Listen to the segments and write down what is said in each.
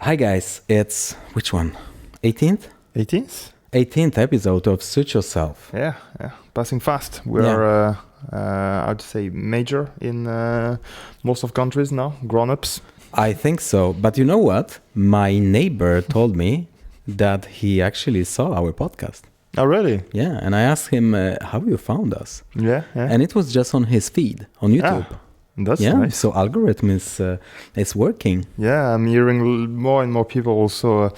Hi guys, it's which one? 18th? 18th? 18th episode of Suit Yourself. Yeah. Passing fast. We are, I'd say, major in most of countries now, grown-ups. I think so, but you know what? My neighbor told me that he actually saw our podcast. Oh, really? Yeah, and I asked him, how you found us? Yeah. And it was just on his feed, on YouTube. That's nice. So algorithm is working. Yeah, I'm hearing more and more people also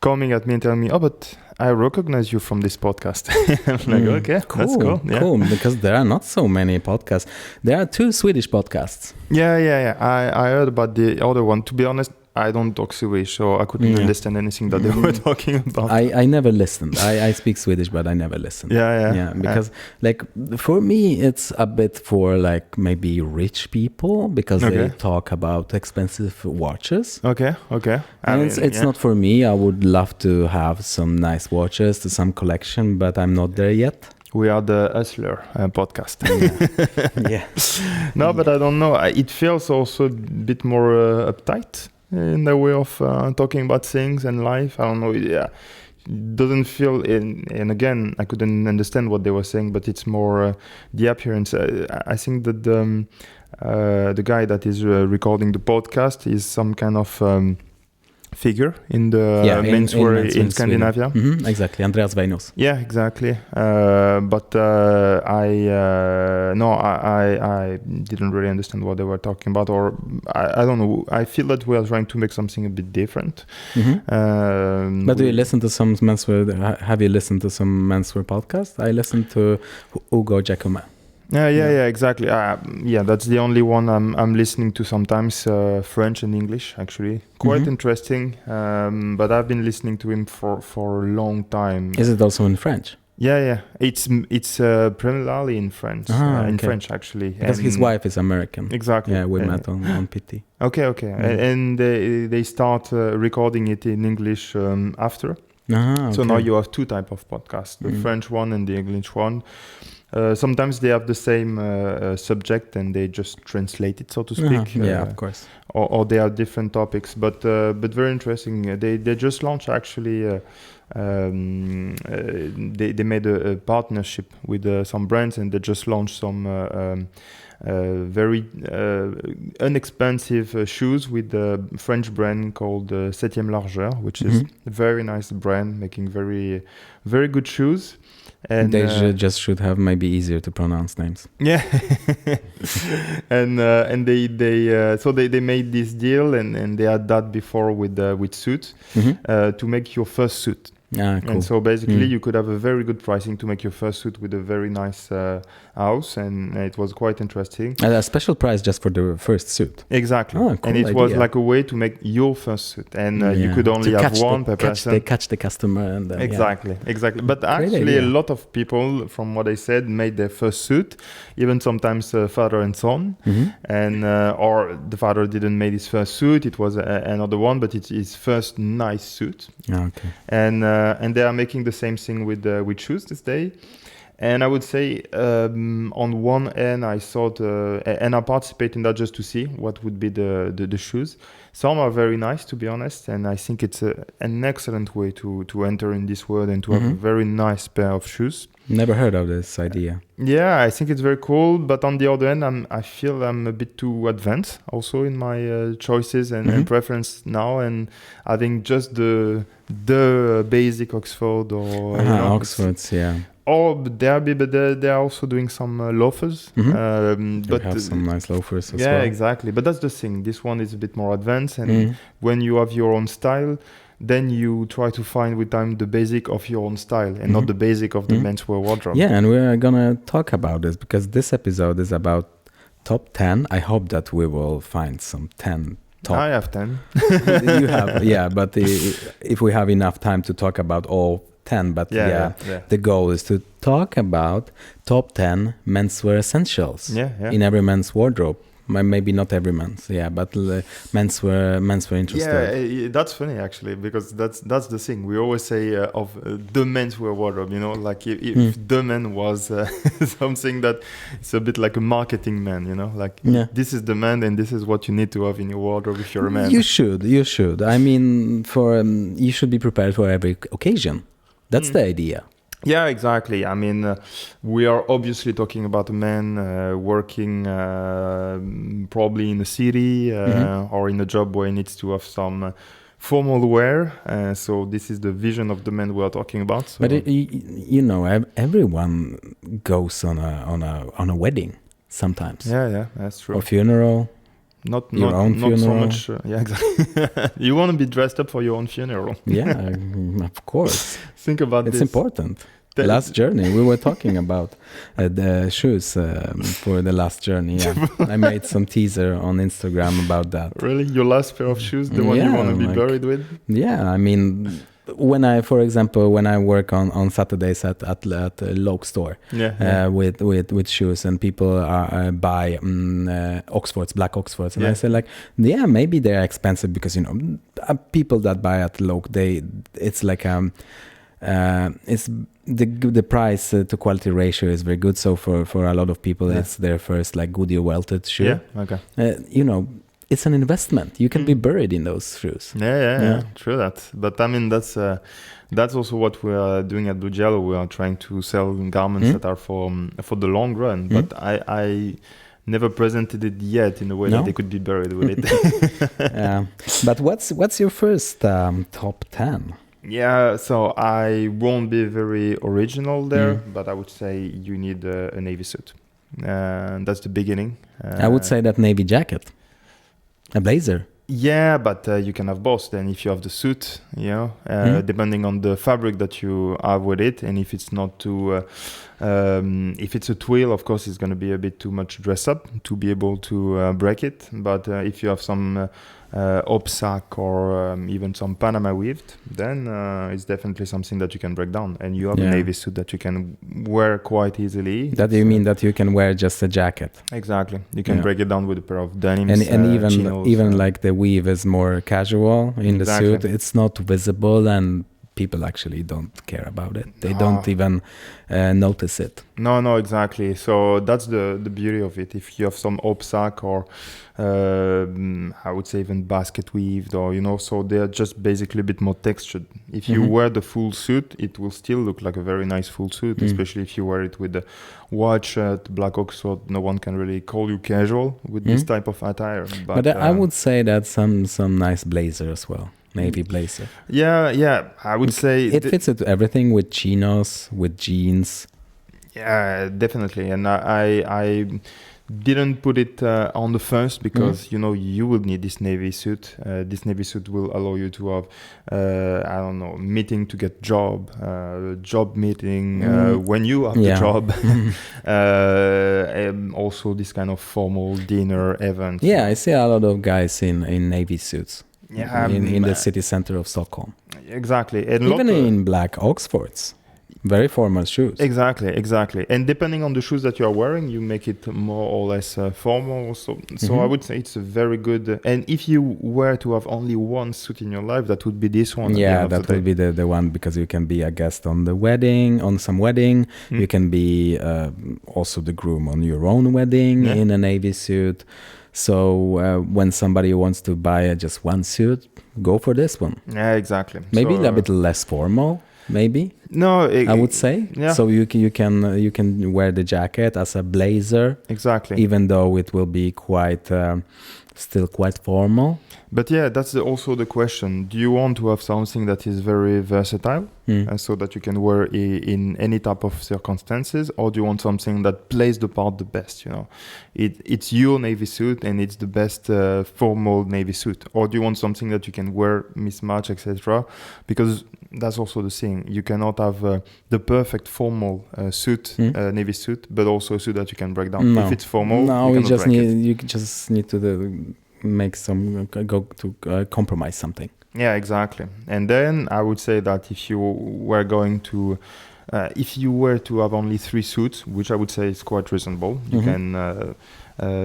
coming at me and telling me, but I recognize you from this podcast. I'm like, okay, cool, that's cool. Yeah. Cool, because there are not so many podcasts. There are 2 Swedish podcasts. Yeah. I heard about the other one. To be honest, I don't talk Swedish, so I couldn't understand anything that they were talking about. I never listened. I speak Swedish, but I never listened. Yeah. Because like for me, it's a bit for like maybe rich people because they talk about expensive watches. Okay. And it's not for me. I would love to have some nice watches, some collection, but I'm not there yet. We are the Hustler podcast. Yeah. No, but I don't know. It feels also a bit more uptight in the way of talking about things and life. I don't know. Yeah, it doesn't feel. And again, I couldn't understand what they were saying, but it's more the appearance. I think that the guy that is recording the podcast is some kind of figure in the menswear in Scandinavia. Mm-hmm, exactly, Andreas Weinus. Yeah, exactly. But I didn't really understand what they were talking about, or I don't know. I feel that we are trying to make something a bit different. Mm-hmm. But do you listen to some menswear? Have you listened to some menswear podcast? I listened to Hugo Giacomo. Yeah, exactly. That's the only one I'm listening to sometimes, French and English, actually. Quite interesting, but I've been listening to him for a long time. Is it also in French? Yeah. It's primarily in French, in French, actually. Because his wife is American. Exactly. Yeah, we met on PT. Okay. And they start recording it in English after. So now you have 2 types of podcasts, the French one and the English one. Sometimes they have the same subject and they just translate it, so to speak. Of course. Or they have different topics, but very interesting. They just launched actually. They made a partnership with some brands, and they just launched some very inexpensive shoes with a French brand called Septième Largeur, which is a very nice brand making very, very good shoes. And they just should have maybe easier to pronounce names. Yeah, and they made this deal, and they had that before with suit to make your first suit. Cool. And so basically you could have a very good pricing to make your first suit with a very nice house, and it was quite interesting. And a special price just for the first suit. Exactly. Cool and it idea. Was like a way to make your first suit, and you could only have one per person. They catch the customer. And Exactly. But actually a lot of people, from what I said, made their first suit, even sometimes father and son, and or the father didn't make his first suit, it was another one, but it's his first nice suit. Okay. And they are making the same thing with shoes this day. And I would say on one end, I thought, and I participate in that just to see what would be the shoes. Some are very nice, to be honest, and I think it's an excellent way to enter in this world and to have a very nice pair of shoes. Never heard of this idea. Yeah, I think it's very cool, but on the other end, I feel I'm a bit too advanced also in my choices and preference now, and I think just the basic Oxford or Oxfords, yeah. Or they're also doing some loafers. But have some nice loafers as well. Yeah, exactly. But that's the thing. This one is a bit more advanced, and when you have your own style, then you try to find with time the basic of your own style and not the basic of the menswear wardrobe. Yeah, and we're gonna talk about this because this episode is about top 10. I hope that we will find some 10 top. I have 10. You have, yeah, but if we have enough time to talk about all 10, but the goal is to talk about top 10 menswear essentials in every men's wardrobe. Maybe not every month, yeah, but menswear interested. Yeah, that's funny actually, because that's the thing. We always say of the menswear wardrobe, like if the man was something that it's a bit like a marketing man, like this is the man and this is what you need to have in your wardrobe if you're a man. You should. I mean, you should be prepared for every occasion. That's the idea. Yeah, exactly. I mean, we are obviously talking about a man working probably in a city or in a job where he needs to have some formal wear. So this is the vision of the man we are talking about. So. But everyone goes on a wedding sometimes. Yeah, that's true. Or funeral. Not so much. Yeah, exactly. You want to be dressed up for your own funeral. Yeah, of course. Think about this. It's important. The last journey. We were talking about the shoes for the last journey. Yeah, I made some teaser on Instagram about that. Really, your last pair of shoes, the one you want to be buried with? Yeah, I mean. For example, when I work on Saturdays at a local store with shoes, and people buy Oxfords, black Oxfords, and I say like, maybe they're expensive because people that buy at local, it's like it's the price to quality ratio is very good. So for a lot of people, it's their first like Goodyear welted shoe. Yeah, okay. It's an investment. You can be buried in those shoes. Yeah, true that. But I mean, that's also what we are doing at Blue Jello. We are trying to sell garments that are for the long run. But I never presented it yet in a way that they could be buried with it. But what's your first top 10? Yeah, so I won't be very original there, but I would say you need a navy suit. That's the beginning. I would say that navy jacket. A blazer. Yeah, but you can have both. Then if you have the suit, depending on the fabric that you have with it, and if it's not too, if it's a twill, of course, it's going to be a bit too much dress up to be able to break it. But if you have some obsac or even some Panama weaved, then it's definitely something that you can break down, and you have a navy suit that you can wear quite easily. That you mean that you can wear just a jacket? Exactly, you can break it down with a pair of denims, and chinos, even like the weave is more casual in the suit. It's not visible, and people actually don't care about it. They don't even notice it. No, exactly. So that's the beauty of it. If you have some obsac or I would say even basket weaved, or so they're just basically a bit more textured. If you wear the full suit, it will still look like a very nice full suit, especially if you wear it with the white shirt, black Oxford. No one can really call you casual with this type of attire. But I would say that some nice blazer as well. Navy blazer. Yeah. I would say it fits into everything with chinos, with jeans. Yeah, definitely. And I didn't put it on the first because you will need this navy suit. This navy suit will allow you to have meeting to get job meeting when you have the job. Also this kind of formal dinner event. Yeah, I see a lot of guys in navy suits. Yeah, in the city center of Stockholm. Exactly. And even in black Oxfords. Very formal shoes. Exactly. And depending on the shoes that you are wearing, you make it more or less formal. So I would say it's a very good... and if you were to have only one suit in your life, that would be this one. Yeah, that would be the one, because you can be a guest on the wedding, on some wedding. You can be also the groom on your own wedding in a navy suit. So when somebody wants to buy just one suit, go for this one. Yeah, exactly. Maybe a bit less formal. Maybe I would say. Yeah. So you can wear the jacket as a blazer. Exactly. Even though it will be still quite formal. But yeah, that's also the question. Do you want to have something that is very versatile, so that you can wear in any type of circumstances, or do you want something that plays the part the best? It's your navy suit and it's the best formal navy suit, or do you want something that you can wear, mismatch, etc.? Because that's also the thing. You cannot have the perfect formal suit, navy suit, but also a suit that you can break down. No. If it's formal, you just need to make some compromise something. Yeah, exactly. And then I would say that if you were going to If you were to have only 3 suits, which I would say is quite reasonable, you can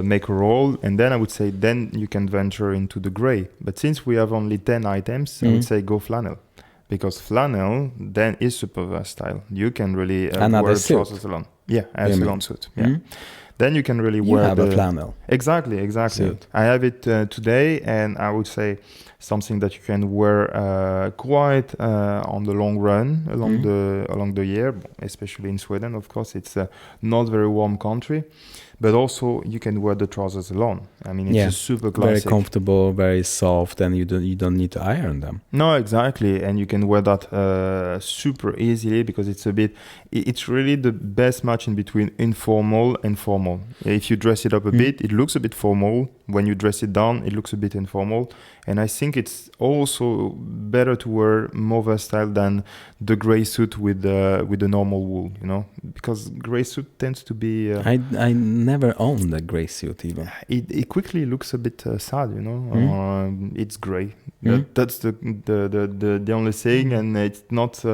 make a roll, and then I would say then you can venture into the gray. But since we have only 10 items, I would say go flannel. Because flannel then is super versatile. You can really wear trousers alone. Yeah, a salon suit. Yeah. Then you can really wear a flannel. Exactly. Suit. I have it today, and I would say something that you can wear quite on the long run along the year, especially in Sweden. Of course, it's a not very warm country. But also you can wear the trousers alone. I mean, it's a super classic. Very comfortable, very soft, and you don't need to iron them. No, exactly, and you can wear that super easily because it's really the best match in between informal and formal. If you dress it up a bit, it looks a bit formal. When you dress it down, it looks a bit informal. And I think it's also better to wear more versatile than the gray suit with the normal wool, because gray suit tends to be. I never owned a gray suit even. It quickly looks a bit sad, It's gray. That's the only thing, and it's not.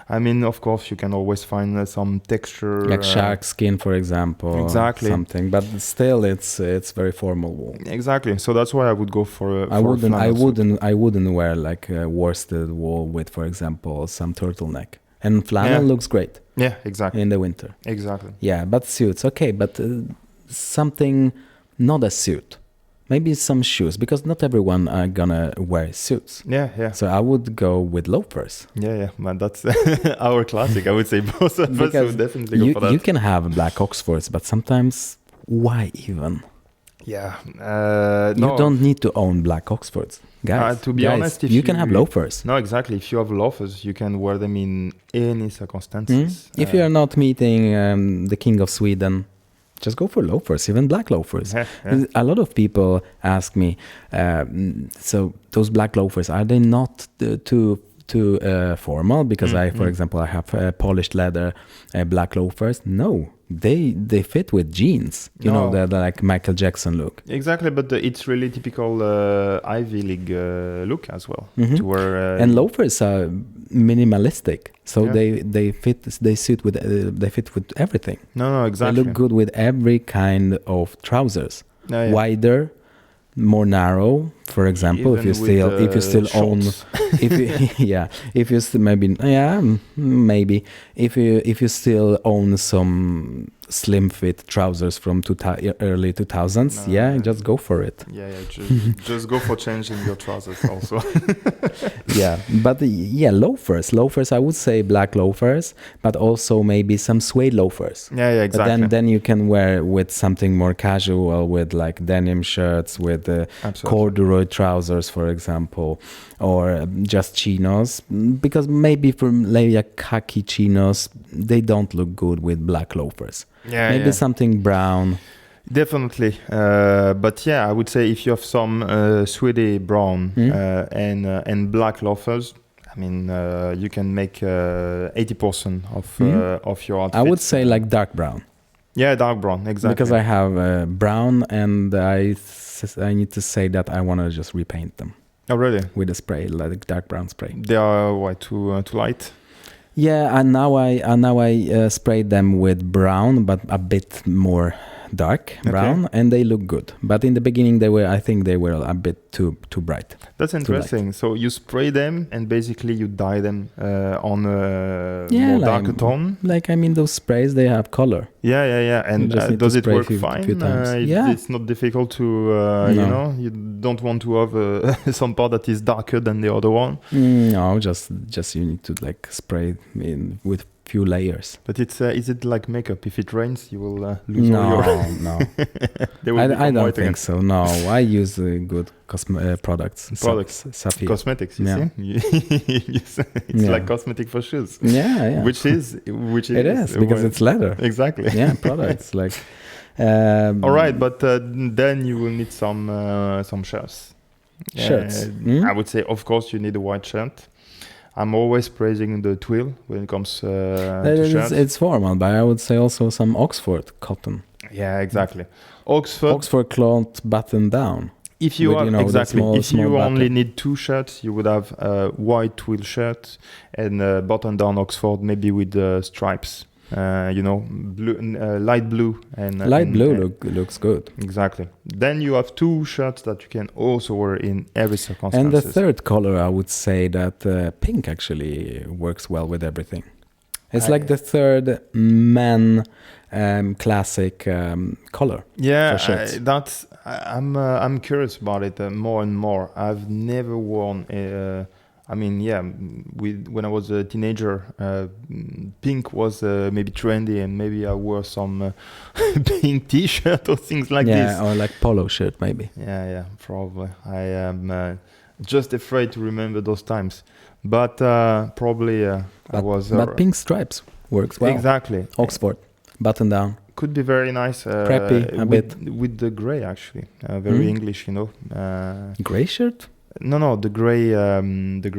I mean, of course, you can always find some texture, like shark skin, for example. Exactly. Something, but still, it's very formal wool. Exactly. So that's why I would go for. I wouldn't wear like worsted wool with, for example, some turtleneck. And flannel looks great. Yeah, exactly. In the winter. Exactly. Yeah, but suits, okay, but something not a suit. Maybe some shoes, because not everyone are gonna wear suits. Yeah. So I would go with loafers. Yeah, man, that's our classic. I would say both of us would definitely go for that. You can have black Oxfords, but sometimes why even? Yeah, you don't need to own black Oxfords, guys. To be honest, if you can have loafers. No, exactly. If you have loafers, you can wear them in any circumstances. If you are not meeting the King of Sweden, just go for loafers, even black loafers. A lot of people ask me, so those black loafers, are they not too formal? Because for example, I have polished leather black loafers. No, they fit with jeans. You know, they're like Michael Jackson look. Exactly, but it's really typical Ivy League look as well. To wear, and loafers are minimalistic, so they fit with everything. No, exactly. They look good with every kind of trousers. Wider, more narrow, for example. Even if you still own if you still maybe if you still own some slim fit trousers from early 2000s, just go for it. Just go for changing your trousers also. But loafers, I would say black loafers, but also maybe some suede loafers. Exactly. But then you can wear with something more casual, with like denim shirts, with corduroy trousers, for example, or just chinos, because maybe from like khaki chinos, they don't look good with black loafers. Maybe something brown. Definitely, but I would say if you have some suede brown and black loafers, I mean, you can make 80% of your outfit. I would say like dark brown. Yeah, dark brown, exactly. Because I have brown, and I need to say that I want to just repaint them. Oh, really? With a spray, like dark brown spray. They are too light? Yeah, and now I sprayed them with brown, but a bit more dark brown, and they look good. But in the beginning, I think they were a bit too bright. That's interesting. So you spray them, and basically you dye them on a more darker tone. Like, I mean, those sprays, they have color. Yeah. And does it work fine? It's not difficult to, you don't want to have some part that is darker than the other one. No, just you need to like spray in with few layers. But is it like makeup? If it rains, you will lose all your... No. I don't think so. No, I use good products. Safi. Cosmetics, you see? It's like cosmetic for shoes. Yeah. Which is it is because it's leather. Exactly. Yeah, products like. All right, but then you will need some shirts. I would say, of course, you need a white shirt. I'm always praising the twill when it comes to shirts. It's formal, but I would say also some Oxford cotton. Yeah, exactly. Oxford cloth button down. If you with, have, the exactly, small, if you small only button. need 2 shirts, you would have a white twill shirt and a button-down Oxford, maybe with stripes. Blue, light blue and Light blue looks good. Exactly. Then you have 2 shirts that you can also wear in every circumstance. And the third color, I would say that pink actually works well with everything. It's like the third man classic color. Yeah, for shirts. I'm curious about it more and more. I've never worn. When I was a teenager, pink was maybe trendy, and maybe I wore some pink T-shirt or things like this. Yeah, or like polo shirt maybe. Yeah, probably. I am just afraid to remember those times, but probably I was. But pink stripes works well. Exactly. Oxford, button down. Could be very nice. Preppy a bit. With the gray, actually. Very English, Gray shirt? No, the gray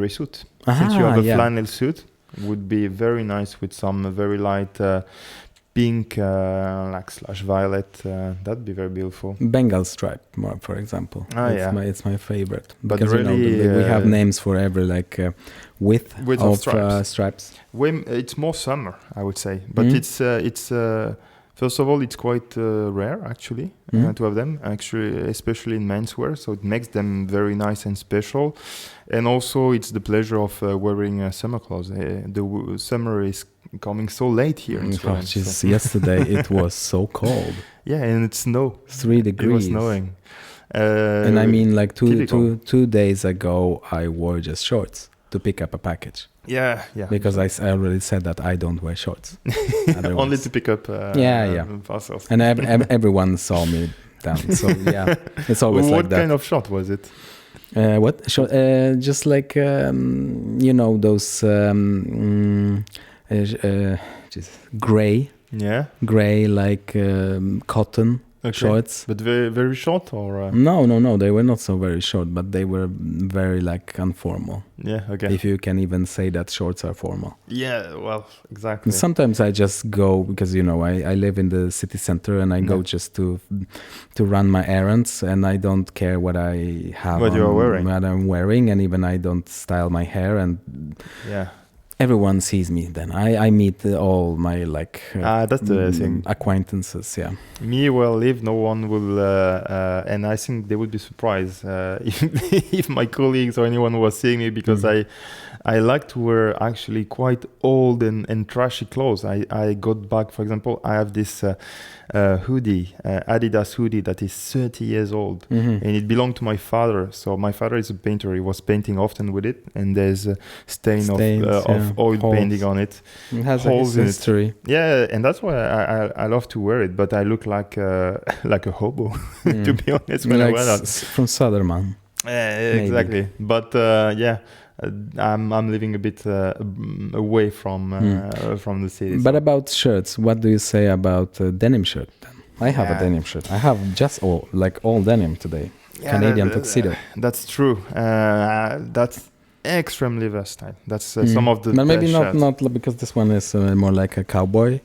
suit. Since you have a flannel suit, would be very nice with some very light pink, like slash violet. That'd be very beautiful. Bengal stripe, for example. It's my favorite. But because really, we have names for every width of stripes. It's more summer, I would say. But it's first of all, it's quite rare actually to have them. Actually, especially in menswear, so it makes them very nice and special. And also, it's the pleasure of wearing summer clothes. The summer is coming so late here in Sweden. Yesterday it was so cold. Yeah, and it snowed. 3 degrees. It was snowing. And I mean, like two days ago, I wore just shorts to pick up a package. Yeah. Because I already said that I don't wear shorts. Only to pick up parcels. And everyone saw me down. So yeah, it's always like that. What kind of short was it? What short? Just like those gray. Yeah. Gray like cotton. Okay. Shorts, but very very short, or no, they were not so very short, but they were very like informal. Yeah, okay. If you can even say that shorts are formal. Yeah, well, exactly. And sometimes I just go because I live in the city center and I go just to run my errands, and I don't care what I have. What you're wearing. What I'm wearing, and even I don't style my hair, and everyone sees me. Then I meet all my that's the thing. Acquaintances. Yeah. Me, well, if no one will, and I think they would be surprised if my colleagues or anyone was seeing me, because I like to wear actually quite old and trashy clothes. I got back, for example, I have this hoodie, Adidas hoodie that is 30 years old, and it belonged to my father. So my father is a painter. He was painting often with it, and there's a stain of oil painting on it. It has a history. Yeah, and that's why I love to wear it. But I look like a hobo, to be honest, when I wear that. From Söderman. Exactly. But I'm living a bit away from the city. But about shirts, what do you say about denim shirt? I have a denim shirt. I have just all denim today. Canadian tuxedo. That's true. That's extremely versatile. That's some of the. But maybe shirts. not because this one is more like a cowboy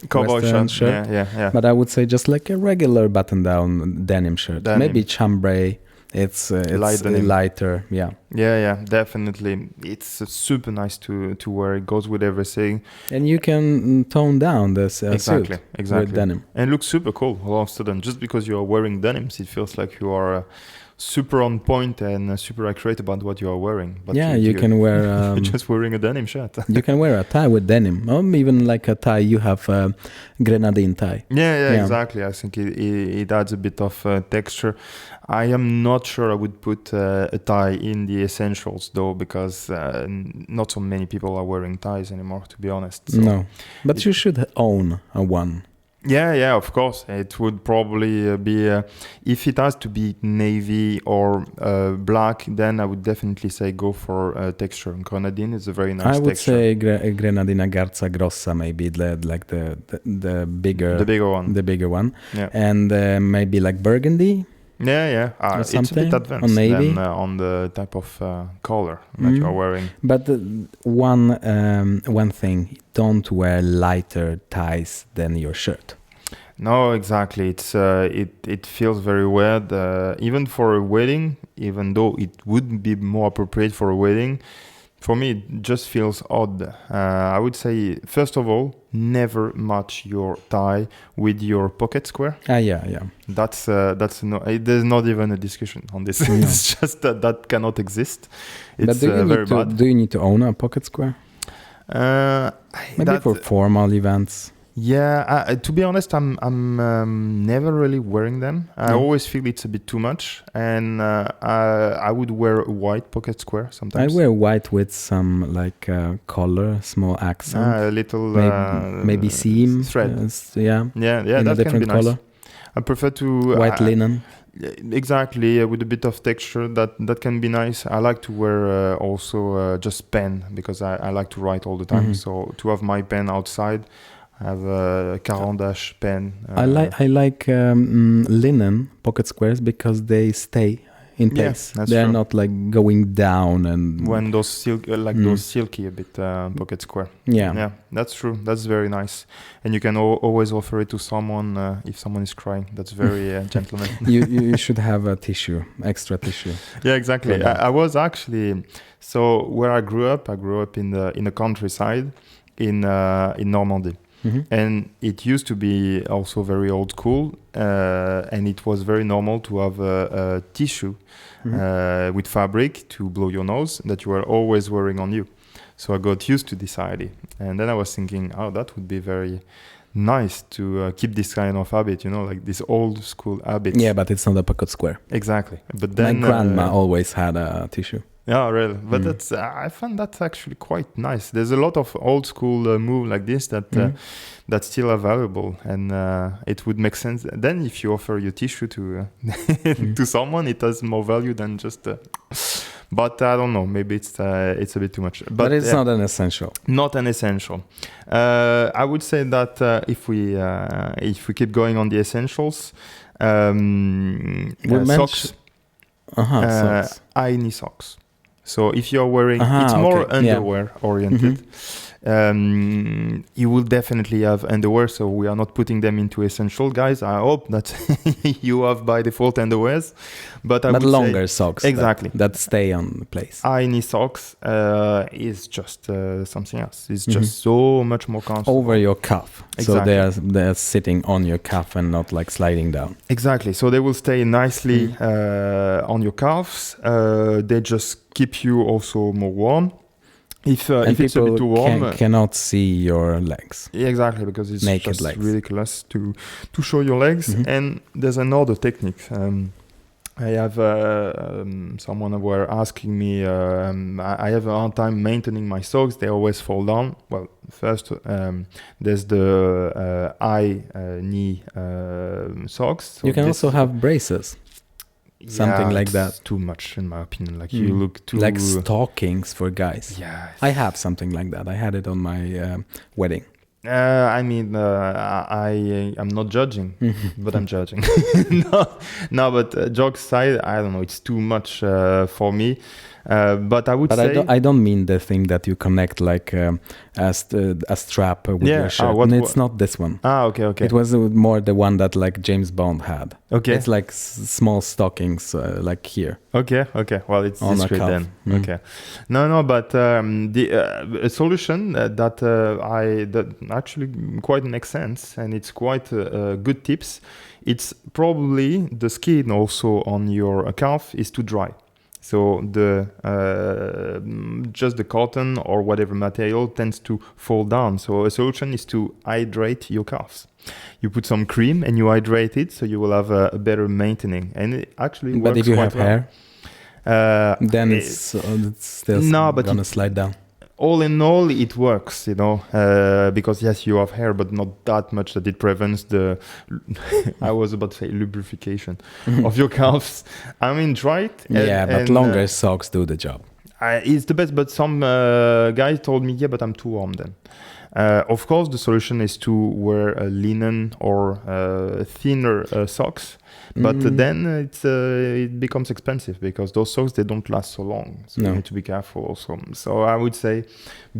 shirt. Yeah. But I would say just like a regular button-down denim shirt. Maybe chambray. It's lighter. Yeah, definitely. It's super nice to wear. It goes with everything. And you can tone down this suit with denim. And it looks super cool all of a sudden. Just because you are wearing denims, it feels like you are super on point and super accurate about what you are wearing. But you can wear... you're just wearing a denim shirt. You can wear a tie with denim. Or even like a tie, you have a grenadine tie. Yeah, exactly. I think it adds a bit of texture. I am not sure I would put a tie in the essentials, though, because not so many people are wearing ties anymore, to be honest. So no, but you should own one. Yeah, of course. It would probably be, if it has to be navy or black, then I would definitely say go for texture. Grenadine is a very nice texture. I would say Grenadina Garza Grossa, maybe the bigger one. The bigger one. Yeah. And maybe like burgundy. Yeah. It's a bit advanced than on the type of color that you are wearing. But one thing, don't wear lighter ties than your shirt. No, exactly. It feels very weird, even for a wedding. Even though it would be more appropriate for a wedding, for me it just feels odd. I would say, first of all, never match your tie with your pocket square. Yeah. That's no. There's not even a discussion on this. No. It's just that cannot exist. It's But very bad. do you need to own a pocket square? Maybe for formal events. Yeah, to be honest, I'm never really wearing them. I always feel it's a bit too much, and I would wear a white pocket square sometimes. I wear white with some like color, small accent, a little maybe seam thread. Yeah, in that a different can be color. Nice. I prefer to white linen. Exactly, with a bit of texture. That can be nice. I like to wear also just pen, because I like to write all the time. So to have my pen outside. I have a Caran d'Ache pen. I like linen pocket squares because they stay in place. They're not like going down and when those those silky a bit pocket square. Yeah, that's true. That's very nice, and you can always offer it to someone if someone is crying. That's very gentleman. you should have a tissue, extra tissue. Yeah, exactly. I was actually where I grew up in the countryside in Normandy. And it used to be also very old school, and it was very normal to have a tissue with fabric to blow your nose that you were always wearing on you. So I got used to this idea, and then I was thinking, that would be very nice to keep this kind of habit, like this old school habit. Yeah, but it's not a pocket square. Exactly. But then my grandma always had a tissue. Yeah, really. But that's I find that's actually quite nice. There's a lot of old school move like this that still are valuable, and it would make sense. Then if you offer your tissue to to someone, it has more value than just. But I don't know. Maybe it's a bit too much. But it's not an essential. Not an essential. I would say that if we keep going on the essentials, socks. Socks. I need socks. So if you're wearing, it's more underwear oriented. You will definitely have underwear. So we are not putting them into essential, guys. I hope that you have by default underwears, but longer socks. Exactly. That stay on place. I need socks is just something else. It's just so much more comfortable. Over your cuff. Exactly. So they're sitting on your cuff and not like sliding down. Exactly. So they will stay nicely on your calves. They just keep you also more warm. If it's a bit too warm, cannot see your legs. Yeah, exactly, because it's naked just legs. ridiculous to show your legs. And there's another technique. I have someone were asking me. I have a hard time maintaining my socks. They always fall down. Well, first there's the high knee socks. So you can also have braces. Something like that. Too much, in my opinion. Like you look too like stockings for guys. Yeah, I have something like that. I had it on my wedding. I mean, I'm not judging, but I'm judging. no, but jokes aside, I don't know. It's too much for me. But I would say... I don't mean the thing that you connect like a strap with your shirt. It's not this one. Okay. It was more the one that like James Bond had. Okay. It's like small stockings like here. Okay. Well, it's discreet then. Okay. No, but the solution that actually quite makes sense, and it's quite good tips. It's probably the skin also on your calf is too dry. So just the cotton or whatever material tends to fall down. So a solution is to hydrate your calves. You put some cream and you hydrate it, so you will have a better maintaining. And it actually works. But if you have hair, then it's still gonna slide down. All in all, it works, because yes, you have hair, but not that much that it prevents the, I was about to say lubrication of your calves. I mean, dry it. But longer socks do the job. It's the best, but some guy told me, but I'm too warm then. Of course, the solution is to wear linen or thinner socks, but then it becomes expensive because those socks, they don't last so long. So you need to be careful also. So I would say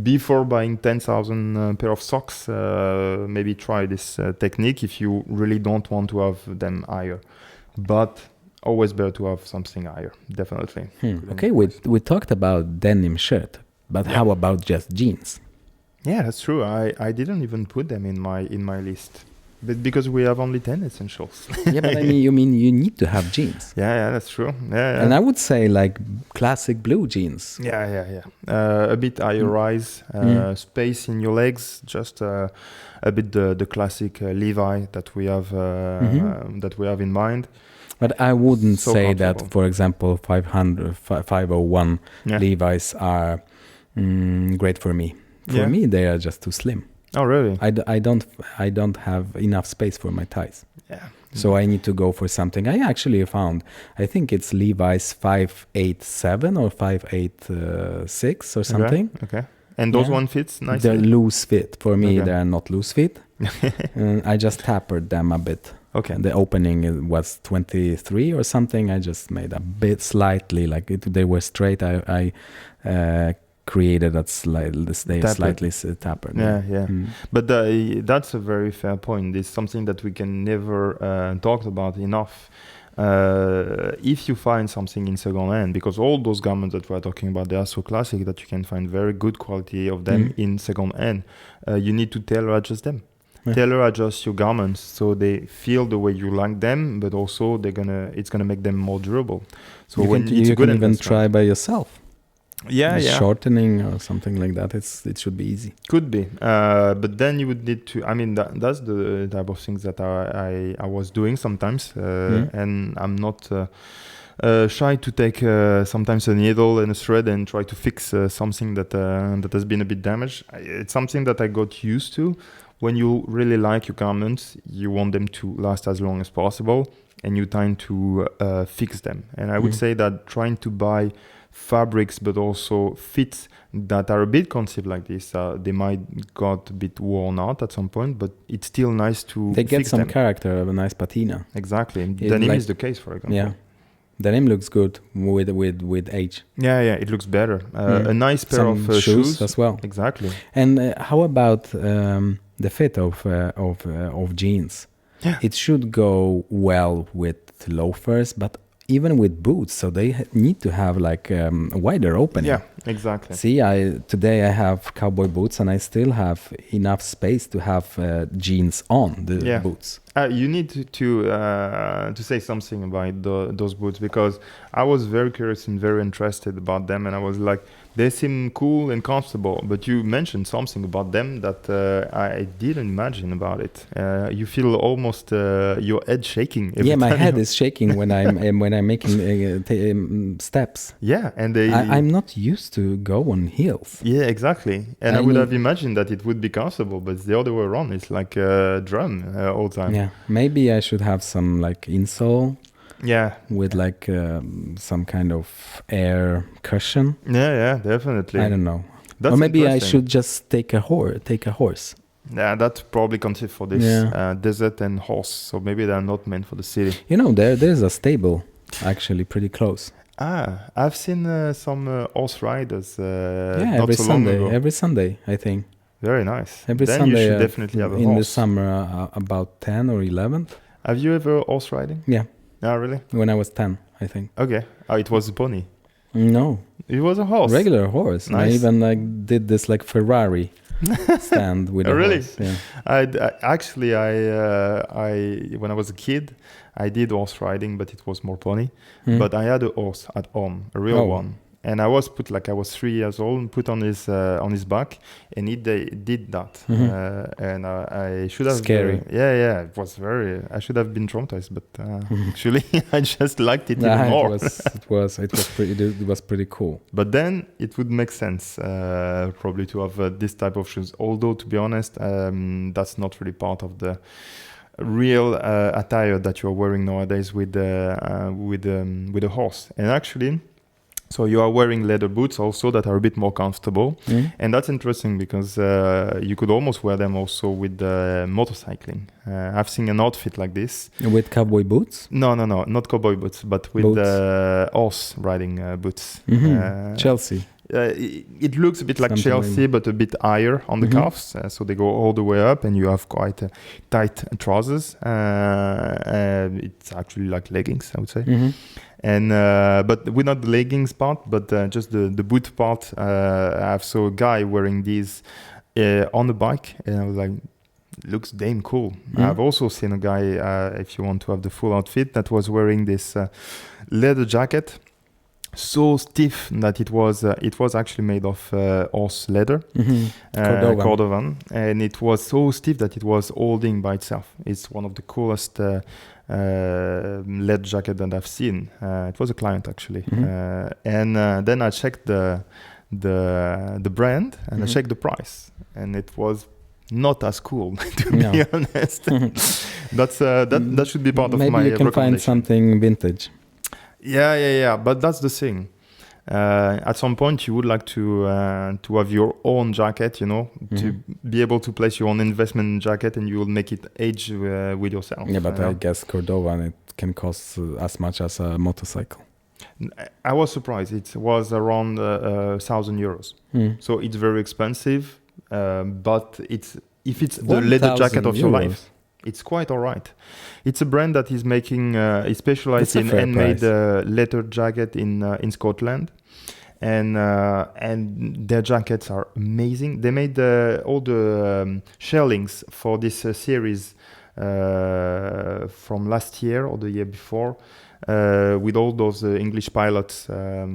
before buying 10,000 pair of socks, maybe try this technique if you really don't want to have them higher. But always better to have something higher, definitely. Okay, we talked about denim shirt, but how about just jeans? Yeah, that's true. I didn't even put them in my list, but because we have only 10 essentials. Yeah, but I mean you need to have jeans. Yeah, that's true. Yeah. And I would say like classic blue jeans. Yeah. A bit higher rise, space in your legs, just a bit the classic Levi that we have in mind. But I wouldn't say that, for example, 501 Levi's are great for me. For me, they are just too slim. Oh, really? I don't have enough space for my thighs. Yeah. So I need to go for something. I actually found, I think it's Levi's 587 or 586 or something. Okay. And those one fits nicely? They're loose fit. For me, they are not loose fit. I just tapered them a bit. Okay. The opening was 23 or something. I just made a bit slightly, like they were straight. I created that slightly tapered. Yeah. But that's a very fair point. It's something that we can never talk about enough. If you find something in second hand, because all those garments that we're talking about, they are so classic that you can find very good quality of them in second hand. You need to tailor adjust them. Tailor adjust your garments so they feel the way you like them, but also it's gonna make them more durable. So you can even try by yourself. Yeah. Shortening or something like that. It should be easy. Could be, but then you would need to. I mean, that's the type of things that I was doing sometimes, and I'm not shy to take sometimes a needle and a thread and try to fix something that has been a bit damaged. It's something that I got used to. When you really like your garments, you want them to last as long as possible, and you tend to fix them. And I would say that trying to buy fabrics but also fits that are a bit conceived like this, they might got a bit worn out at some point, but it's still nice to they get fix some them. Character of a nice patina. Exactly. Denim is the case, for example. Yeah, denim looks good with age. Yeah, it looks better. A nice pair of shoes as well. Exactly. And how about the fit of jeans? Yeah. It should go well with loafers, but even with boots, so they need to have like a wider opening. Yeah, exactly. See, today I have cowboy boots, and I still have enough space to have jeans on the boots. You need to say something about those boots, because I was very curious and very interested about them, and I was like, they seem cool and comfortable, but you mentioned something about them that I didn't imagine about it. You feel almost your head shaking. My head is shaking when I'm making steps. Yeah, and I'm not used to go on heels. Yeah, exactly. And I would have imagined that it would be comfortable, but it's the other way around. It's like a drum all the time. Yeah, maybe I should have some like insole. Yeah, with like some kind of air cushion. Yeah, definitely. I don't know. Or maybe I should just take a horse. Yeah, that's probably conceived for this desert and horse. So maybe they're not meant for the city. You know, there's a stable actually pretty close. I've seen some horse riders. Every Sunday, I think. Very nice. Every then Sunday, you should definitely have a horse. In the summer, about 10 or 11. Have you ever horse riding? Yeah. Oh, really? When I was 10, I think. Okay. It was a pony? No. It was a horse? Regular horse. Nice. I even did this like Ferrari stand with a really? horse. Yeah. I when I was a kid, I did horse riding, but it was more pony. But I had a horse at home, a real one. And I was 3 years old, and put on his back, and he did that. And I should have scary. It was very. I should have been traumatized, but actually, I just liked it even more. It was pretty cool. But then it would make sense probably to have this type of shoes. Although, to be honest, that's not really part of the real attire that you are wearing nowadays with a horse. And actually, So you are wearing leather boots also that are a bit more comfortable. And that's interesting because you could almost wear them also with motorcycling. I've seen an outfit like this. With cowboy boots? No, not cowboy boots, but with horse riding boots. Chelsea. It looks a bit like Something Chelsea, but a bit higher on the calves. So they go all the way up, and you have quite tight trousers. It's actually like leggings, I would say. And but we're not the leggings part, but just the boot part. I saw a guy wearing these on the bike, and I was like, looks damn cool. I've also seen a guy, if you want to have the full outfit, that was wearing this leather jacket, so stiff that it was actually made of horse leather, Cordovan, and it was so stiff that it was holding by itself. It's one of the coolest leather jacket that I've seen. It was a client actually, and then I checked the brand and I checked the price, and it was not as cool to be honest. That should be part of my maybe you can find something vintage. Yeah, but that's the thing. At some point you would like to have your own jacket, to be able to place your own investment jacket, and you will make it age with yourself. Yeah, but I guess Cordovan, it can cost as much as a motorcycle. I was surprised. It was around €1,000. So it's very expensive, but if it's the leather jacket of your life, it's quite all right. It's a brand that is making, is specialized in handmade leather jacket in Scotland, and their jackets are amazing. They made all the shellings for this series from last year or the year before, with all those English pilots. I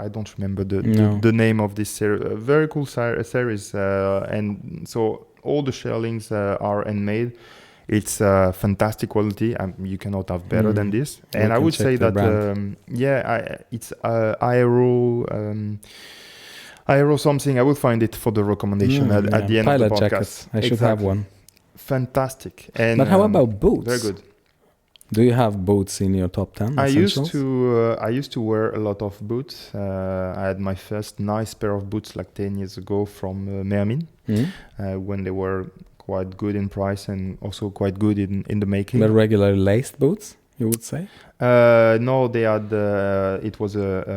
don't remember the name of this series. Very cool series, and so all the shellings are handmade. It's fantastic quality. You cannot have better than this. And I would say that it's Aero something. I will find it for the recommendation at the end Pilot of the podcast. Jackets. I should have one. Fantastic. And but how about boots? Very good. Do you have boots in your top 10? I used to wear a lot of boots. I had my first nice pair of boots like 10 years ago from Mermin, when they were quite good in price and also quite good in the making. The regular laced boots, you would say? No, they had. It was a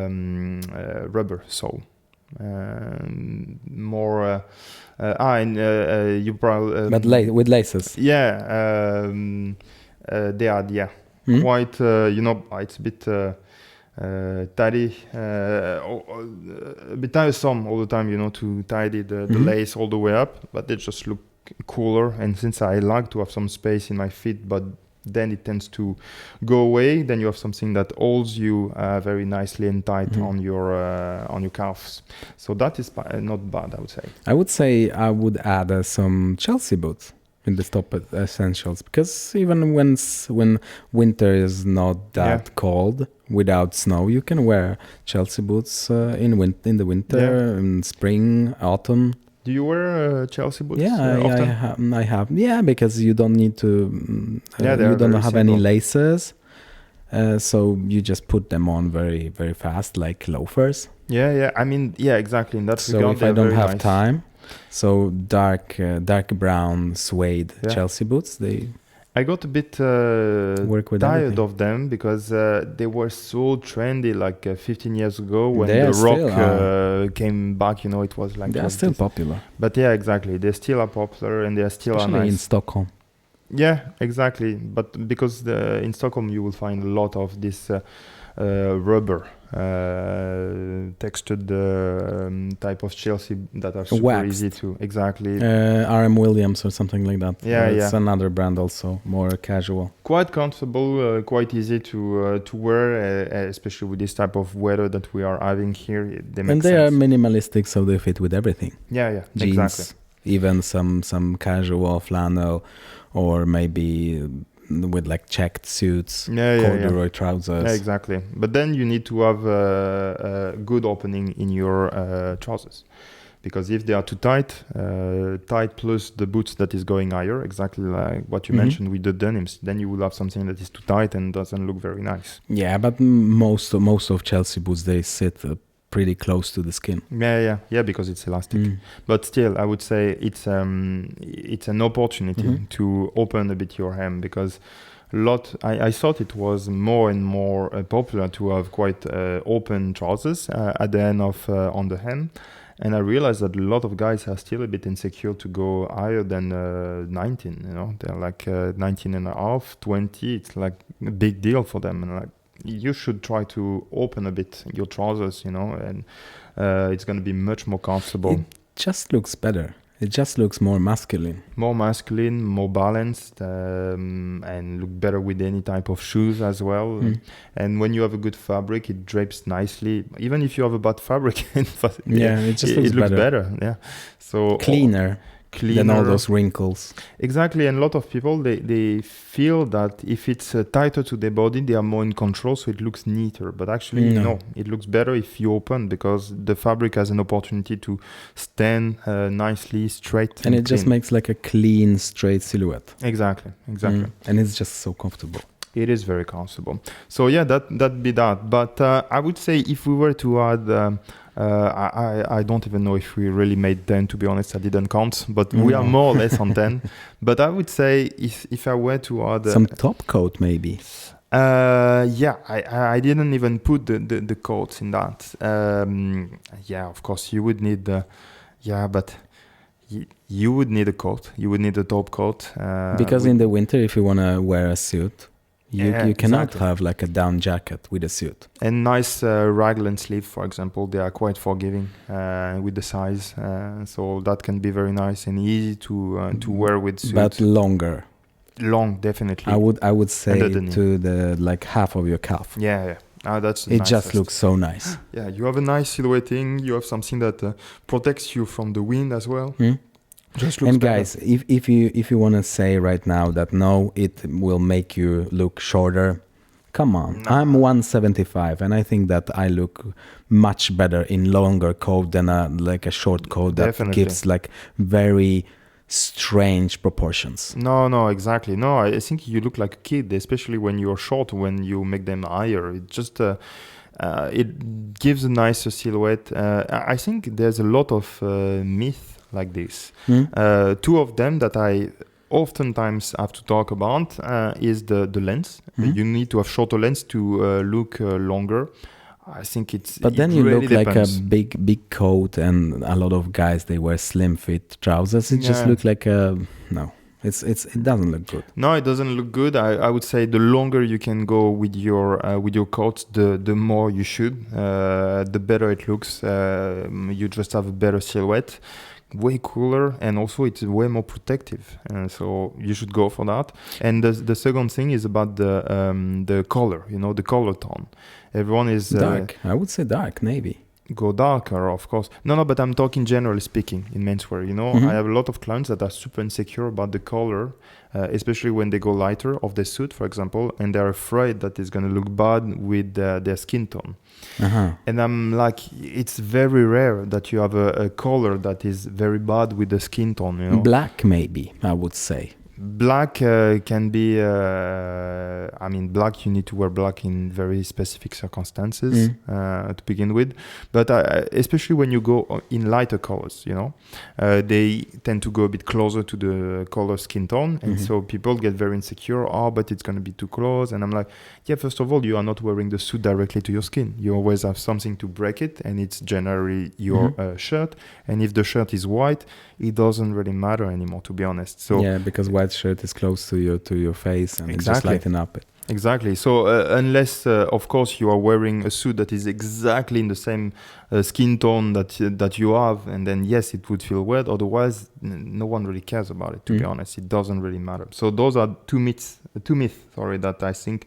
rubber sole. More. You probably. But with laces. Yeah. They had, quite. It's a bit tidy, a bit tiresome all the time. To tidy the lace all the way up, but they just look cooler. And since I like to have some space in my feet, but then it tends to go away, then you have something that holds you very nicely and tight on your calves. So that is not bad, I would say. I would add some Chelsea boots in the top essentials, because even when winter is not that cold, without snow, you can wear Chelsea boots in the winter, in spring, autumn. Do you wear Chelsea boots? Yeah, I have. Yeah, because you don't need to. You don't have any laces, so you just put them on very, very fast, like loafers. Yeah. I mean, exactly. In that regard, if I don't have time, so dark brown suede Chelsea boots. I got a bit tired of them because they were so trendy like 15 years ago when the rock came back. It was like... They are still popular. But yeah, exactly. They still are popular and they are still especially nice. In Stockholm. Yeah, exactly. But because in Stockholm you will find a lot of this rubber textured type of Chelsea that are super easy to RM Williams or something like that. It's another brand also, more casual, quite comfortable, quite easy to wear, especially with this type of weather that we are having here. They are minimalistic, so they fit with everything. Jeans, exactly. Even some casual flannel, or maybe with like checked suits, corduroy trousers. Yeah, exactly. But then you need to have a good opening in your trousers, because if they are too tight, tight plus the boots that is going higher, exactly like what you mentioned with the denims, then you will have something that is too tight and doesn't look very nice. Yeah, but most of Chelsea boots, they sit pretty close to the skin. Yeah, because it's elastic. But still, I would say it's an opportunity to open a bit your hem, because I thought it was more and more popular to have quite open trousers at the end of on the hem, and I realized that a lot of guys are still a bit insecure to go higher than 19. You know, they're like 19 and a half, 20. It's like a big deal for them, and like you should try to open a bit your trousers, you know, and it's going to be much more comfortable. It just looks better. It just looks more masculine. More masculine, more balanced, and look better with any type of shoes as well. And when you have a good fabric, it drapes nicely. Even if you have a bad fabric, it just looks better. Yeah, so cleaner than all those wrinkles. Exactly, and a lot of people they feel that if it's tighter to their body, they are more in control, so it looks neater. But actually, no, it looks better if you open, because the fabric has an opportunity to stand nicely, straight, and it just makes like a clean, straight silhouette. Exactly. And it's just so comfortable. It is very comfortable. So yeah, that'd be that. But I would say if we were to add. I don't even know if we really made 10, to be honest. I didn't count, but we are more or less on 10. But I would say if I were to add some top coat, maybe. I didn't even put the coats in that. Of course you would need but you would need a coat. You would need a top coat, because in the winter, if you want to wear a suit, you cannot have like a down jacket with a suit. And nice raglan sleeve, for example, they are quite forgiving with the size, so that can be very nice and easy to wear with suits. But longer. Long, definitely. I would say to the like half of your calf. Yeah. That's it. Just looks so nice. Yeah, you have a nice silhouetting. You have something that protects you from the wind as well. Just looks and better. Guys, if you want to say right now that no, it will make you look shorter, come on. No. I'm 175, and I think that I look much better in longer coat than like a short coat that gives like very strange proportions. No, exactly. No, I think you look like a kid, especially when you're short. When you make them higher, it just it gives a nicer silhouette. I think there's a lot of myth like this. Two of them that I oftentimes have to talk about is the lens. You need to have shorter lens to look longer. I think it's. But then you look depends. Like a big coat, and a lot of guys they wear slim fit trousers. It just looks like a no. It doesn't look good. No, it doesn't look good. I would say the longer you can go with your coats, the more you should. The better it looks. You just have a better silhouette. Way cooler, and also it's way more protective, so you should go for that. And the second thing is about the color, the color tone. Everyone is dark. I would say dark navy. Go darker, of course. No, but I'm talking generally speaking in menswear. I have a lot of clients that are super insecure about the color, especially when they go lighter of their suit, for example, and they're afraid that it's going to look bad with their skin tone. And I'm like, it's very rare that you have a color that is very bad with the skin tone. Black, maybe, I would say. Black can be, black, you need to wear black in very specific circumstances to begin with. But especially when you go in lighter colors, they tend to go a bit closer to the color skin tone. And so people get very insecure. But it's going to be too close. And I'm like, first of all, you are not wearing the suit directly to your skin. You always have something to break it. And it's generally your shirt. And if the shirt is white, it doesn't really matter anymore, to be honest. So because white shirt is close to your face, and it just lighten up it. Exactly. So unless, of course, you are wearing a suit that is exactly in the same skin tone that you have, and then yes, it would feel weird. Otherwise, no one really cares about it. To be honest, it doesn't really matter. So those are two myths. That I think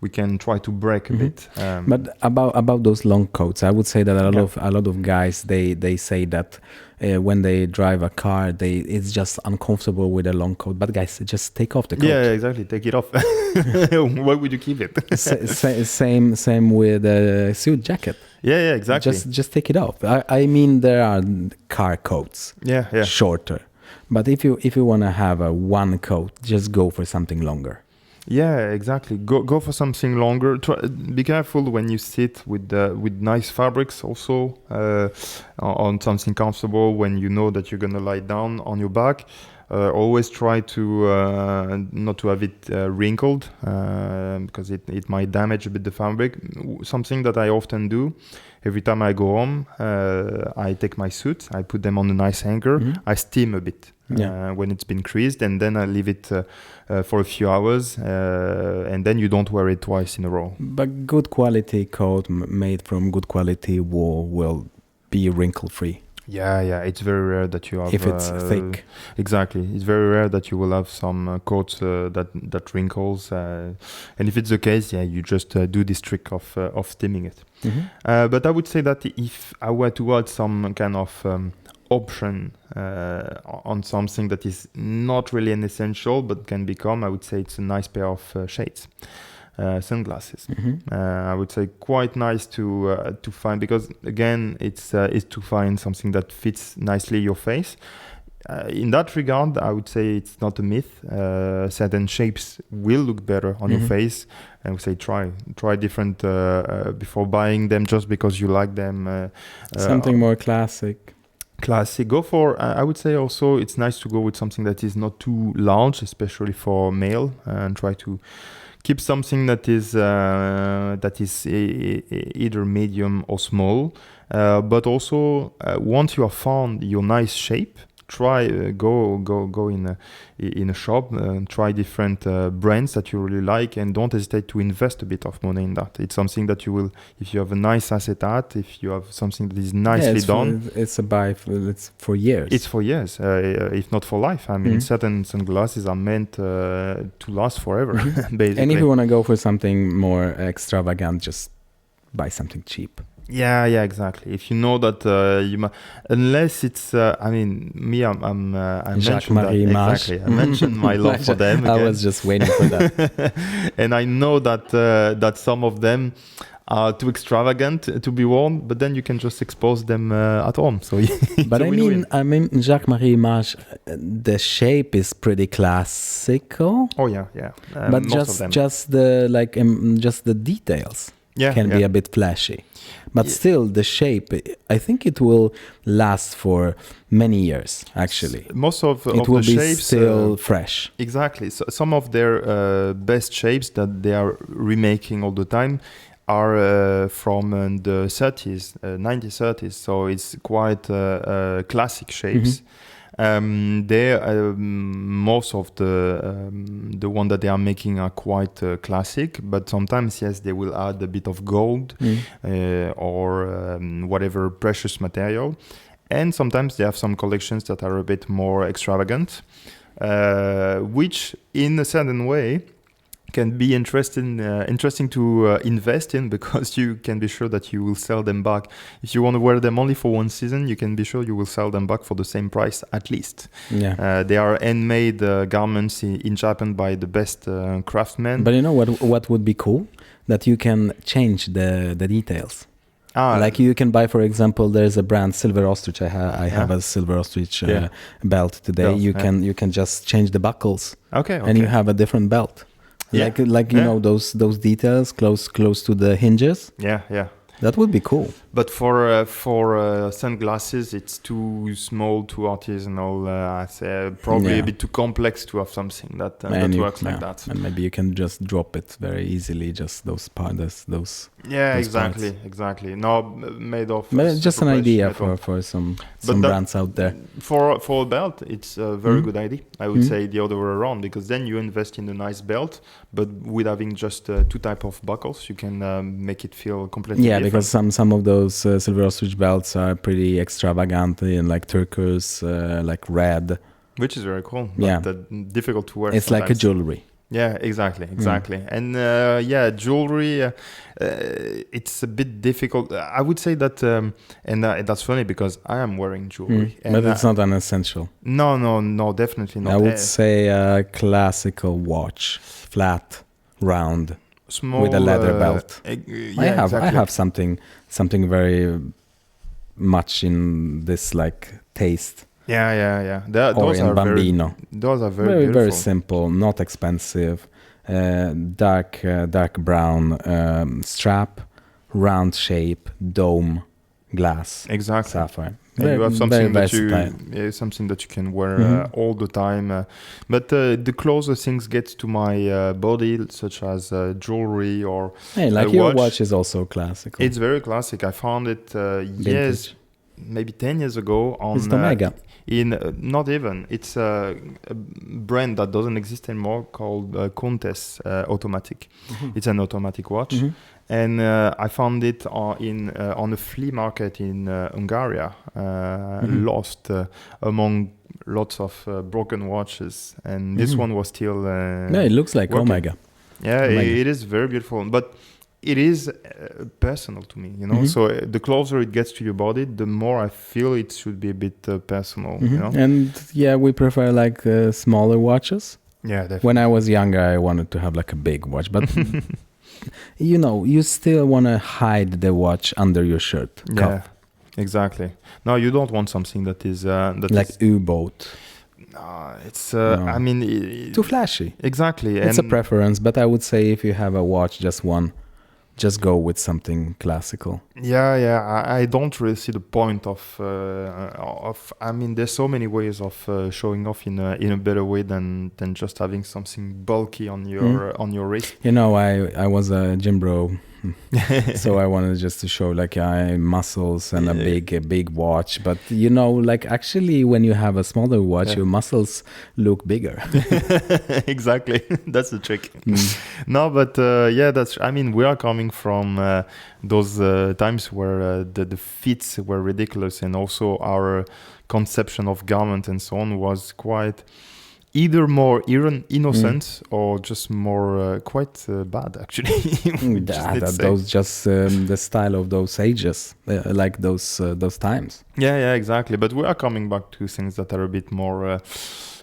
we can try to break a bit. But about those long coats, I would say that a lot of guys they say that when they drive a car, it's just uncomfortable with a long coat. But guys, just take off the coat. Yeah, exactly. Take it off. Why would you keep it? Same with a suit jacket. Yeah, exactly. Just take it off. I mean, there are car coats. Yeah. Shorter, but if you want to have a one coat, just go for something longer. Yeah, exactly. Go for something longer. Be careful when you sit with nice fabrics also on something comfortable. When you know that you're gonna lie down on your back, always try to not to have it wrinkled because it might damage a bit the fabric. Something that I often do. Every time I go home, I take my suit, I put them on a nice hanger, I steam a bit when it's been creased, and then I leave it for a few hours, and then you don't wear it twice in a row. But good quality coat made from good quality wool will be wrinkle free. Yeah, it's very rare that you have... If it's thick. Exactly. It's very rare that you will have some coats that wrinkles. And if it's the case, you just do this trick of steaming it. But I would say that if I were to add some kind of option on something that is not really an essential but can become, I would say it's a nice pair of shades. Sunglasses. I would say quite nice to find, because again it's to find something that fits nicely your face. In that regard, I would say it's not a myth. Certain shapes will look better on your face, and we say try different before buying them just because you like them. Something more classic. Go for I would say also it's nice to go with something that is not too large, especially for male, and try to keep something that is either medium or small, but also once you have found your nice shape, try go in a shop and try different brands that you really like, and don't hesitate to invest a bit of money in that. It's something that you will, if you have a nice asset art, if you have something that is nicely done, it's for years. It's for years, if not for life. I mean, certain sunglasses are meant to last forever, basically. And if you want to go for something more extravagant, just buy something cheap. Yeah, exactly. If you know that unless it's, I mean, me, I'm mentioned that exactly. I mentioned my love for them. Again. I was just waiting for that, and I know that some of them are too extravagant to be worn, but then you can just expose them at home. So, but I mean, Jacques-Marie Image, the shape is pretty classical. Oh yeah. But just the details can be a bit flashy. But still, the shape, I think it will last for many years, actually. Most of it will the be shapes still fresh. Exactly. So some of their best shapes that they are remaking all the time are from the 30s, 1930s. So it's quite classic shapes. Most of the one that they are making are quite classic, but sometimes they will add a bit of gold or whatever precious material, and sometimes they have some collections that are a bit more extravagant, which in a certain way can be interesting to invest in, because you can be sure that you will sell them back. If you want to wear them only for one season, you can be sure you will sell them back for the same price at least. They are handmade garments in Japan by the best craftsmen. But you know what would be cool? That you can change the details. Like you can buy, for example, there's a brand, Silver Ostrich. I have a Silver Ostrich belt today. You can just change the buckles. And you have a different belt. Like you know those details close to the hinges. That would be cool. But for sunglasses, it's too small, too artisanal. I say probably a bit too complex to have something that works like that. And maybe you can just drop it very easily. Just those parts, those. Yeah, exactly. No, made of. Just an idea for some brands out there. For a belt, it's a very good idea. I would say the other way around, because then you invest in a nice belt, but with having just two type of buckles, you can make it feel completely different. Because some of those Silver Ostrich belts are pretty extravagant and like turquoise, like red. Which is very cool. But difficult to wear. It's sometimes. Like a jewelry. Yeah, exactly. And jewelry, it's a bit difficult. I would say that, and that's funny because I am wearing jewelry. But it's not an essential. No, definitely not. I would say a classical watch, flat, round. small with a leather belt. Yeah, I have something very much in this like taste. Yeah. Or Those in are Bambino. Those are very very beautiful. very simple, not expensive. Dark brown strap, round shape, dome, glass, Exactly. sapphire. And you have something very something that you can wear all the time. But the closer things get to my body, such as jewelry or like your watch is also classical. It's very classic. I found it maybe 10 years ago on It's Omega. Not even. It's a brand that doesn't exist anymore called Contes Automatic. It's an automatic watch. And I found it on a flea market in Hungary, lost among lots of broken watches. And this one was still it looks like working. Omega. Yeah, Omega. it is very beautiful. But it is personal to me, you know. So the closer it gets to your body, the more I feel it should be a bit personal, you know. And we prefer like smaller watches. Yeah, definitely. When I was younger, I wanted to have like a big watch, but you know, you still want to hide the watch under your shirt. Yeah, exactly. No, you don't want something that is like U-boat. It's No. I mean, too flashy. Exactly. It's a preference, but I would say if you have a watch, just one, just go with something classical. Yeah. I don't really see the point of. I mean, there's so many ways of showing off in a better way than just having something bulky on your wrist. You know, I was a gym bro, so I wanted just to show like muscles and a big watch. But you know, like actually, when you have a smaller watch, your muscles look bigger. Exactly, that's the trick. No, but that's. I mean, we are coming from those times where the fits were ridiculous, and also our conception of garment and so on was quite either more innocent or just more quite bad, actually. Those just the style of those ages, like those times. Yeah, exactly. But we are coming back to things that are a bit more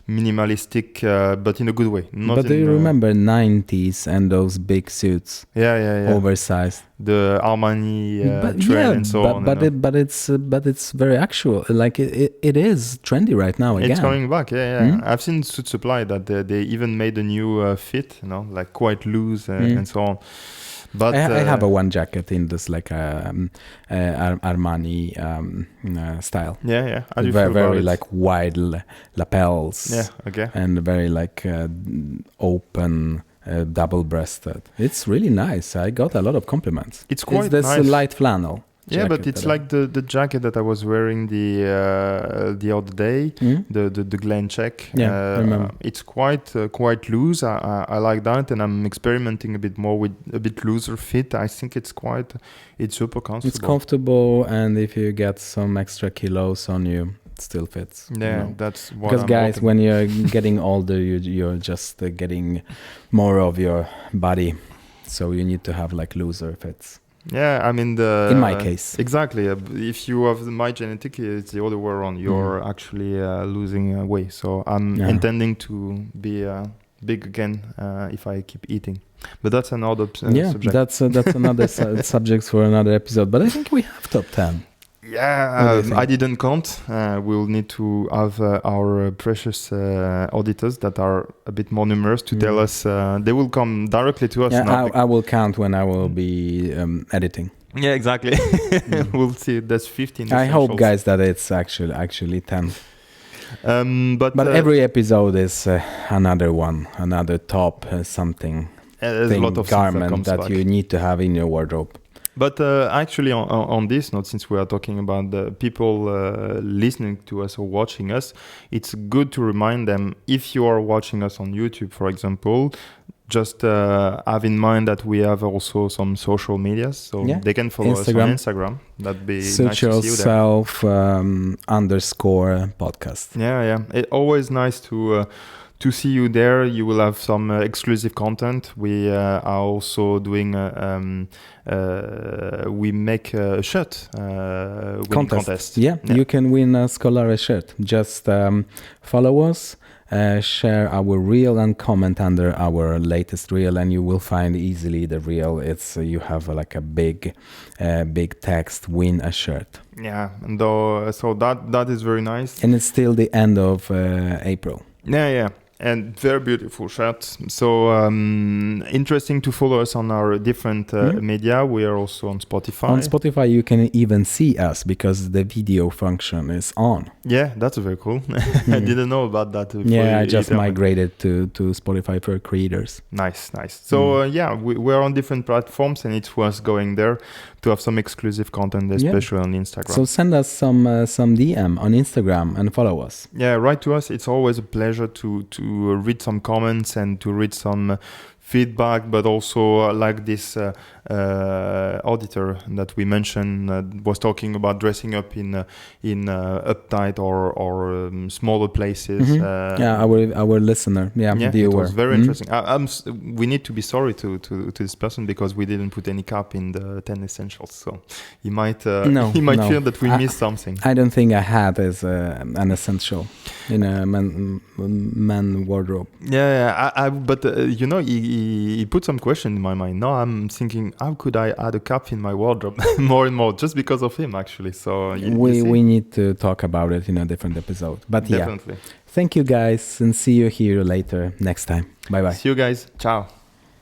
minimalistic, but in a good way. But do you remember 90s and those big suits? Yeah. Oversized. The Armani trend and so on. But it's very actual. Like it is trendy right now again. It's coming back. Yeah. I've seen Suit Supply that they even made a new fit, you know, like quite loose and so on. But I have a one jacket in this like Armani style. Yeah. How do you feel very like wide lapels. Yeah. Okay. And very like open. Double-breasted. It's really nice. I got a lot of compliments. It's quite this nice. Light flannel. Yeah, but it's like the jacket that I was wearing the other day, the Glen Check. Yeah, I remember. It's quite loose. I like that, and I'm experimenting a bit more with a bit looser fit. I think it's super comfortable. It's comfortable, and if you get some extra kilos on you, it still fits. Yeah, you know? that's what because I'm guys, hoping. when you're getting older, you're just getting more of your body, so you need to have like looser fits. Yeah, I mean in my case, exactly. If you have my genetic, it's the other way around. You're actually losing weight. So I'm intending to be big again if I keep eating. But that's another subject. That's another subject for another episode. But I think we have top 10. Yeah, I didn't count. We'll need to have our precious auditors that are a bit more numerous to tell us. They will come directly to us. Yeah, I will count when I will be editing. Yeah, exactly. We'll see. That's 15. I hope, guys, that it's actually 10. But every episode is another one, another top something. There's a lot of garment that you need to have in your wardrobe. But actually, on this note, since we are talking about the people listening to us or watching us, it's good to remind them, if you are watching us on YouTube, for example, just have in mind that we have also some social medias, so they can follow us on Instagram. That'd be Suit nice to see you there. yourself _podcast. Yeah. It's always nice to to see you there. You will have some exclusive content. We are also doing we make a shirt contest. Yeah, you can win a Scolare shirt. Just follow us, share our reel and comment under our latest reel, and you will find easily the reel. It's you have like a big text, win a shirt. Yeah, and so that is very nice. And it's still the end of April. Yeah. And very beautiful shirts. So interesting to follow us on our different media. We are also on Spotify. On Spotify, you can even see us because the video function is on. Yeah, that's very cool. I didn't know about that. Yeah, I just migrated to Spotify for creators. Nice. So we're on different platforms, and it was going there to have some exclusive content, especially on Instagram. So send us some DM on Instagram and follow us. Yeah, write to us. It's always a pleasure to read some comments and to read some feedback, but also like this auditor that we mentioned was talking about dressing up in uptight or smaller places. Our listener, viewer. It was very interesting. We need to be sorry to this person because we didn't put any cap in the 10 essentials, so he might feel that we missed something. I don't think I had as an essential in a man wardrobe. But he put some question in my mind. Now I'm thinking, how could I add a cap in my wardrobe more and more just because of him, actually? So we need to talk about it in a different episode. But definitely. Thank you guys, and see you here later next time. Bye. See you guys. Ciao.